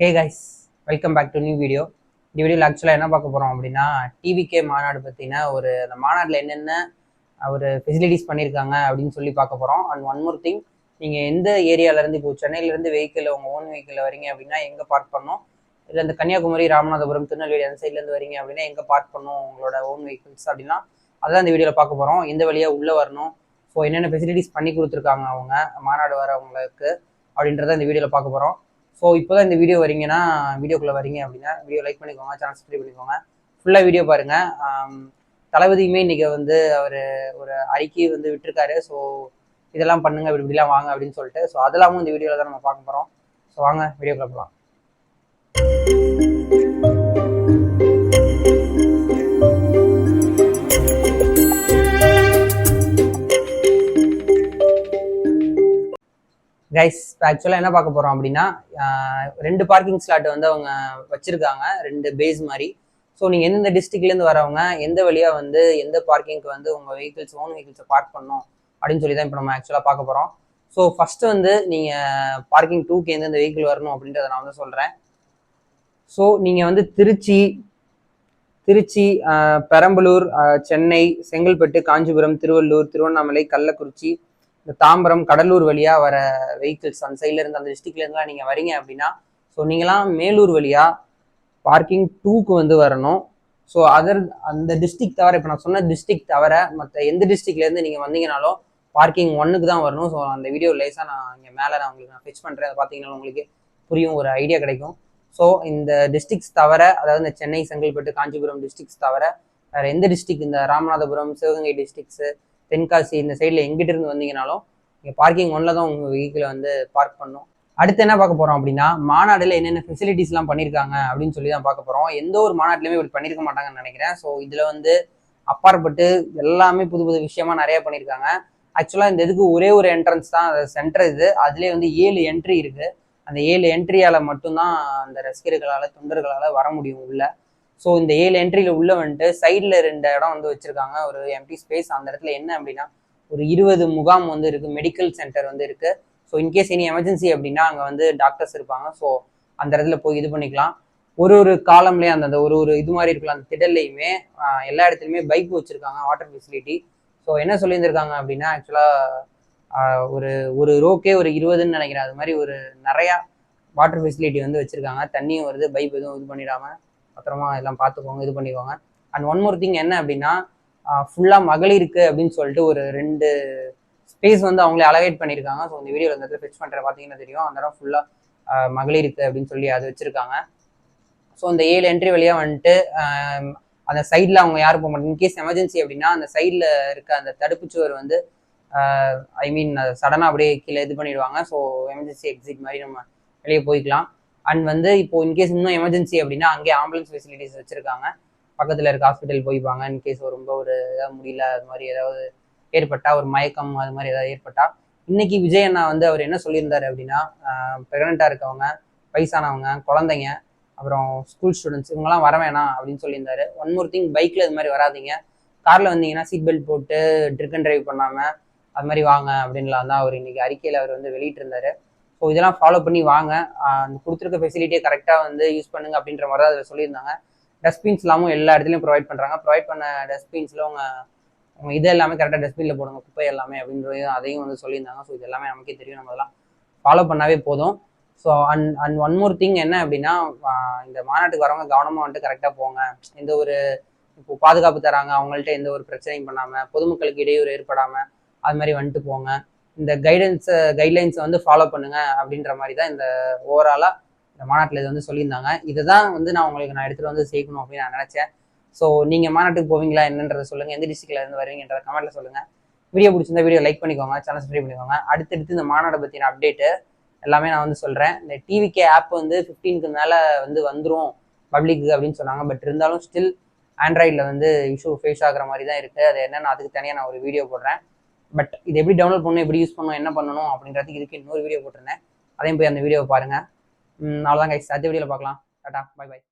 Hey guys, welcome back to new video. இந்த வீடியோவில் ஆக்சுவலாக என்ன பார்க்க போகிறோம் அப்படின்னா, டிவிகே மாநாடு பற்றின அந்த மாநாட்டில் என்னென்ன ஒரு ஃபெசிலிட்டிஸ் பண்ணியிருக்காங்க அப்படின்னு சொல்லி பார்க்க போகிறோம். அண்ட் ஒன் மோர் திங், நீங்கள் எந்த ஏரியாவிலேருந்து இப்போ சென்னையிலேருந்து வெஹிக்கிள் உங்கள் ஓன் வெஹிக்கிளில் வரீங்க அப்படின்னா எங்கே பார்க் பண்ணணும், இல்லை இந்த கன்னியாகுமரி, ராமநாதபுரம், திருநெல்வேலி அந்த சைட்லேருந்து வரீங்க அப்படின்னா எங்கே பார்க் பண்ணணும் உங்களோட ஓன் வெஹிக்கிள்ஸ் அப்படின்னா அதான் இந்த வீடியோவில் பார்க்க போகிறோம். எந்த வழியாக உள்ளே வரணும், ஸோ என்னென்ன ஃபெசிலிட்டிஸ் பண்ணி கொடுத்துருக்காங்க அவங்க மாநாடு வரவங்களுக்கு அப்படின்றத இந்த வீடியோவில் பார்க்க போகிறோம். ஸோ இப்போ தான் இந்த வீடியோ வரீங்கன்னா வீடியோக்குள்ளே வரீங்க அப்படின்னா வீடியோ லைக் பண்ணிக்கோங்க, சேனல் சப்ஸ்கிரைப் பண்ணிக்கோங்க, ஃபுல்லாக வீடியோ பாருங்கள். தளபதியுமே இன்றைக்கி அவர் ஒரு அறிக்கை விட்டுருக்காரு. ஸோ இதெல்லாம் பண்ணுங்க, இப்படிலாம் வாங்க அப்படின்னு சொல்லிட்டு. ஸோ அதெல்லாமும் இந்த வீடியோவில் தான் நம்ம பார்க்க போகிறோம். ஸோ வாங்க வீடியோக்குள்ளே போகலாம். கைஸ், ஆக்சுவலாக என்ன பார்க்க போகிறோம் அப்படின்னா, 2 பார்க்கிங் ஸ்லாட் அவங்க வச்சுருக்காங்க, 2 பேஸ் மாதிரி. ஸோ நீங்கள் எந்தெந்த டிஸ்ட்ரிக்ட்லேருந்து வரவங்க எந்த வழியாக எந்த பார்க்கிங்க்கு உங்கள் வெஹிக்கிள்ஸ் ஓன் வெஹிக்கிள்ஸை பார்க் பண்ணணும் அப்படின்னு சொல்லி தான் இப்போ நம்ம ஆக்சுவலாக பார்க்க போகிறோம். ஸோ ஃபஸ்ட்டு நீங்கள் பார்க்கிங் 2க்கு எந்தெந்த வெஹிக்கிள் வரணும் அப்படின்றத நான் சொல்கிறேன். ஸோ நீங்கள் திருச்சி, பெரம்பலூர், சென்னை, செங்கல்பட்டு, காஞ்சிபுரம், திருவள்ளூர், திருவண்ணாமலை, கள்ளக்குறிச்சி, இந்த தாம்பரம், கடலூர் வழியா வர வெஹிக்கிள்ஸ் அந்த சைட்ல இருந்து அந்த டிஸ்ட்ரிக்ட்ல இருந்துலாம் நீங்க வரீங்க அப்படின்னா, ஸோ நீங்களாம் மேலூர் வழியா பார்க்கிங் 2க்கு வரணும். ஸோ அந்த டிஸ்ட்ரிக்ட் தவிர, இப்போ நான் சொன்ன டிஸ்ட்ரிக்ட் தவிர மற்ற எந்த டிஸ்ட்ரிக்ட்ல இருந்து நீங்க வந்தீங்கனாலும் பார்க்கிங் 1க்கு தான் வரணும். ஸோ அந்த வீடியோ லேஸா நான் இங்கே மேலே உங்களுக்கு நான் ஃபிக்ஸ் பண்றேன். அதை பார்த்தீங்கன்னா உங்களுக்கு புரியும், ஒரு ஐடியா கிடைக்கும். ஸோ இந்த டிஸ்ட்ரிக்ட்ஸ் தவிர, அதாவது இந்த சென்னை, செங்கல்பட்டு, காஞ்சிபுரம் டிஸ்ட்ரிக்ட்ஸ் தவிர வேற எந்த டிஸ்ட்ரிக்ட், இந்த ராமநாதபுரம், சிவகங்கை டிஸ்ட்ரிக்ட்ஸ், தென்காசி இந்த சைடில் எங்கிட்ட இருந்து வந்தீங்கனாலும் நீங்கள் பார்க்கிங் 1ல தான் உங்கள் வெஹிக்கிளை பார்க் பண்ணணும். அடுத்து என்ன பார்க்க போகிறோம் அப்படின்னா, மாநாடுல என்னென்ன ஃபெசிலிட்டிஸ்லாம் பண்ணியிருக்காங்க அப்படின்னு சொல்லி தான் பார்க்க போகிறோம். எந்த ஒரு மாநாட்டிலுமே இப்படி பண்ணியிருக்க மாட்டாங்கன்னு நினைக்கிறேன். ஸோ இதில் அப்பாற்பட்டு எல்லாமே புது புது விஷயமா நிறைய பண்ணியிருக்காங்க. ஆக்சுவலாக இந்த இதுக்கு ஒரே ஒரு என்ட்ரன்ஸ் தான், சென்டர் இது. அதுலேயே 7 என்ட்ரி இருக்குது. அந்த 7 என்ட்ரியால் மட்டும்தான் அந்த ரசிகர்களால், தொண்டர்களால் வர முடியும் உள்ள. ஸோ இந்த 7 என்ட்ரியில் உள்ள சைடில் 2 இடம் வச்சுருக்காங்க, ஒரு எம்டி ஸ்பேஸ். அந்த இடத்துல என்ன அப்படின்னா ஒரு 20 முகாம் இருக்குது, மெடிக்கல் சென்டர் இருக்குது. ஸோ இன்கேஸ் எனி எமர்ஜென்சி அப்படின்னா அங்கே டாக்டர்ஸ் இருப்பாங்க. ஸோ அந்த இடத்துல போய் இது பண்ணிக்கலாம். ஒரு காலம்லேயே அந்த ஒரு இது மாதிரி இருக்கலாம். அந்த திடல்லையுமே எல்லா இடத்துலையுமே பைப் வச்சுருக்காங்க, வாட்டர் ஃபெசிலிட்டி. ஸோ என்ன சொல்லியிருந்திருக்காங்க அப்படின்னா, ஆக்சுவலாக ஒரு ரோக்கே ஒரு 20ன்னு நினைக்கிறேன். அது மாதிரி நிறையா வாட்டர் ஃபெசிலிட்டி வச்சுருக்காங்க. தண்ணியும் வருது, பைப் எதுவும் இது பண்ணிடாமல் பத்திரமா எல்லாம் பார்த்துக்கோங்க, இது பண்ணிக்கோங்க. அண்ட் ஒன் மோர் திங் என்ன அப்படின்னா, ஃபுல்லாக மகளிருக்கு அப்படின்னு சொல்லிட்டு ஒரு 2 ஸ்பேஸ் அவங்களே அலகேட் பண்ணியிருக்காங்க. ஸோ இந்த வீடியோவில் இந்த இடத்துல ஃபிக்ஸ் பண்ணுற பார்த்தீங்கன்னா தெரியும். அந்த இடம் ஃபுல்லாக மகளிருக்கு அப்படின்னு சொல்லி அது வச்சுருக்காங்க. ஸோ இந்த 7 என்ட்ரி வழியாக அந்த சைடில் அவங்க யாரும் போக மாட்டாங்க. இன்கேஸ் எமர்ஜென்சி அப்படின்னா அந்த சைடில் இருக்க அந்த தடுப்புச்சுவர் ஐ மீன் சடனாக அப்படியே கீழே இது பண்ணிடுவாங்க. ஸோ எமர்ஜென்சி எக்ஸிட் மாதிரி நம்ம வெளியே போய்க்கலாம். அண்ட் இப்போ இன்கேஸ் இன்னும் எமர்ஜென்சி அப்படின்னா அங்கேயே ஆம்புலன்ஸ் ஃபெசிலிட்டிஸ் வச்சுருக்காங்க. பக்கத்தில் இருக்க ஹாஸ்பிட்டல் போய்ப்பாங்க. இன்கேஸ் ரொம்ப ஏதாவது முடியல, அது மாதிரி ஏதாவது ஏற்பட்டா, ஒரு மயக்கம் அது மாதிரி ஏதாவது ஏற்பட்டா. இன்னைக்கு விஜய் அண்ணா அவர் என்ன சொல்லியிருந்தாரு அப்படின்னா, ப்ரெக்னெண்ட்டாக இருக்கவங்க, வயசானவங்க, குழந்தைங்க, அப்புறம் ஸ்கூல் ஸ்டூடெண்ட்ஸ் இவங்கெல்லாம் வர வேணாம் அப்படின்னு சொல்லியிருந்தாரு. ஒன் மோர் திங், பைக்கில் இது மாதிரி வராதிங்க. காரில் வந்தீங்கன்னா சீட் பெல்ட் போட்டு ட்ரிக் அண்ட் டிரைவ் பண்ணாமல் அது மாதிரி வாங்க அப்படின்லாம் தான் அவர் இன்னைக்கு அறிக்கையில் வெளியிட்டிருந்தாரு. ஸோ இதெல்லாம் ஃபாலோ பண்ணி வாங்க, அந்த கொடுத்துருக்க ஃபெசிலிட்டியை கரெக்டாக யூஸ் பண்ணுங்க அப்படின்ற மாதிரி தான் அதில் சொல்லியிருந்தாங்க. டஸ்ட்பின்ஸ் எல்லாமும் எல்லா இடத்துலையும் ப்ரொவைட் பண்ணுறாங்க. ப்ரொவைட் பண்ண டஸ்ட்பின்ஸில் உங்கள் இது எல்லாமே கரெக்டாக டஸ்ட்பினில் போடுங்க, குப்பை எல்லாமே அப்படின்றது அதையும் சொல்லியிருந்தாங்க. ஸோ இது எல்லாமே நமக்கே தெரியும், நம்ம அதெல்லாம் ஃபாலோ பண்ணாவே போதும். So and one more thing என்ன அப்படின்னா, இந்த மாநாட்டுக்கு வரவங்க கவனமாக கரெக்டாக போங்க. எந்த ஒரு இப்போ பாதுகாப்பு தராங்க, அவங்கள்ட்ட எந்த ஒரு பிரச்சனையும் பண்ணாமல், பொதுமக்களுக்கு இடையூறு ஏற்படாமல் அது மாதிரி போங்க. இந்த கைட்லைன்ஸை ஃபாலோ பண்ணுங்க அப்படின்ற மாதிரி தான் இந்த ஓவராலாக இந்த மாநாட்டில் இது சொல்லியிருந்தாங்க. இதை தான் நான் உங்களுக்கு எடுத்துகிட்டு சேர்க்கணும் அப்படின்னு நான் நினச்சேன். ஸோ நீங்கள் மாநாட்டுக்கு போவீங்களா என்னன்றதை சொல்லுங்கள், எந்த டிஸ்ட்ரிக்ட்ல இருந்து வருவீங்கன்றத கமெண்ட்டில் சொல்லுங்கள். வீடியோ பிடிச்சிருந்தா வீடியோ லைக் பண்ணிக்கோங்க, சேனல் சப்ஸ்கிரைப் பண்ணிக்கோங்க. அடுத்தடுத்து இந்த மாநாட்டை பற்றின அப்டேட்டு எல்லாமே நான் சொல்கிறேன். இந்த டிவிகே ஆப் 15க்கு மேலே வந்துடும் பப்ளிக்கு அப்படின்னு சொன்னாங்க. பட் இருந்தாலும் ஸ்டில் ஆண்ட்ராய்டில் இஷ்யூ ஃபேஸ் ஆகிற மாதிரி தான் இருக்குது. அது என்னென்னு அதுக்கு தனியாக நான் ஒரு வீடியோ போடுறேன். பட் இது எப்படி டவுன்லோட் பண்ணணும், எப்படி யூஸ் பண்ணணும், என்ன பண்ணணும் அப்படின்றதுக்கு இதுக்கு இன்னொரு வீடியோ போட்டிருந்தேன். அதையும் போய் அந்த வீடியோவை பாருங்கள். அவ்வளோதான் கைஸ், அடுத்த வீடியோவில் பார்க்கலாம். Tata, bye by.